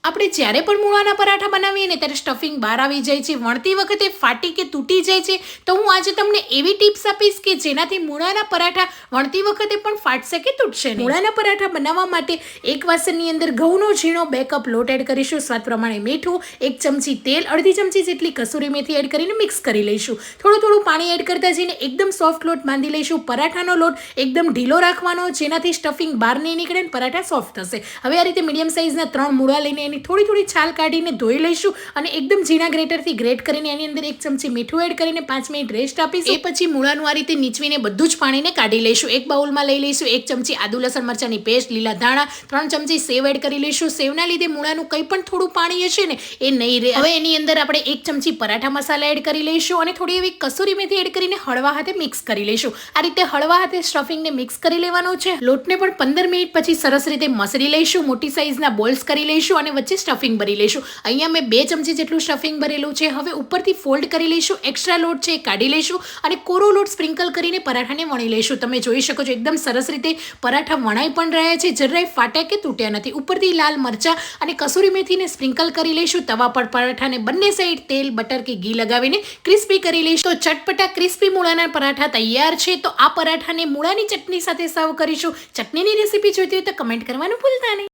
આપણે જ્યારે પણ મૂળાના પરાઠા બનાવીએ ને ત્યારે સ્ટફિંગ બહાર આવી જાય છે, વણતી વખતે ફાટી કે તૂટી જાય છે. તો હું આજે તમને એવી ટિપ્સ આપીશ કે જેનાથી મૂળાના પરાઠા વણતી વખતે પણ ફાટશે કે તૂટશે નહીં. મૂળાના પરાઠા બનાવવા માટે એક વાસણની અંદર ઘઉંનો ઝીણો 2 કપ લોટ એડ કરીશું, સ્વાદ પ્રમાણે મીઠું, 1 ચમચી તેલ, અડધી ચમચી જેટલી કસૂરી મેથી એડ કરીને મિક્સ કરી લઈશું. થોડું પાણી એડ કરતા જઈને એકદમ સોફ્ટ લોટ બાંધી લઈશું. પરાઠાનો લોટ એકદમ ઢીલો રાખવાનો, જેનાથી સ્ટફિંગ બહાર નહીં નીકળે અને પરાઠા સોફ્ટ થશે. હવે આ રીતે મીડિયમ સાઇઝના 3 મૂળા લઈને થોડી છાલ કાઢીને ધોઈ લઈશું અને એકદમ ઝીણા ગ્રેટરથી ગ્રેટ કરીને એની અંદર 1 ચમચી મીઠું એડ કરીને 5 મિનિટ રેસ્ટ આપીશું. એ પછી મૂળાનું આ રીતે નીચવીને બધું જ પાણીને કાઢી લઈશું. એક બાઉલમાં લઈ લઈશું 1 ચમચી આદુ લસણ મરચાની પેસ્ટ, લીલા ધાણા, 3 ચમચી સેવ એડ કરી લઈશું. સેવના લીધે મૂળાનું કંઈ પણ થોડું પાણી હશે ને એ નહીં રહે. હવે એની અંદર આપણે 1 ચમચી પરાઠા મસાલા એડ કરી લઈશું અને થોડી એવી કસૂરી મેથી એડ કરીને હળવા હાથે મિક્સ કરી લઈશું. આ રીતે હળવા હાથે સ્ટફિંગને મિક્સ કરી લેવાનું છે. લોટને પણ 15 મિનિટ પછી સરસ રીતે મસળી લઈશું. મોટી સાઇઝના બોલ્સ કરી લઈશું અને વચ્ચે સ્ટફિંગ ભરી લઈશું. અહીંયા મેં 2 ચમચી જેટલું સ્ટફિંગ ભરેલું છે. હવે ઉપરથી ફોલ્ડ કરી લઈશું. એક્સ્ટ્રા લોટ છે એ કાઢી લઈશું અને કોરો લોટ સ્પ્રિંકલ કરીને પરાઠાને વણી લઈશું. તમે જોઈ શકો છો એકદમ સરસ રીતે પરાઠા વણાઈ પણ રહ્યા છે, જરાય ફાટ્યા કે તૂટ્યા નથી. ઉપરથી લાલ મરચા અને કસૂરી મેથીને સ્પ્રિંકલ કરી લઈશું. તવા પર પરાઠાને બંને સાઈડ તેલ, બટર કે ઘી લગાવીને ક્રિસ્પી કરી લઈશું. તો ચટપટા ક્રિસ્પી મૂળાના પરાઠા તૈયાર છે. તો આ પરાઠાને મૂળાની ચટણી સાથે સર્વ કરીશું. ચટણીની રેસીપી જોઈતી હોય તો કમેન્ટ કરવાનું ભૂલતા નહીં.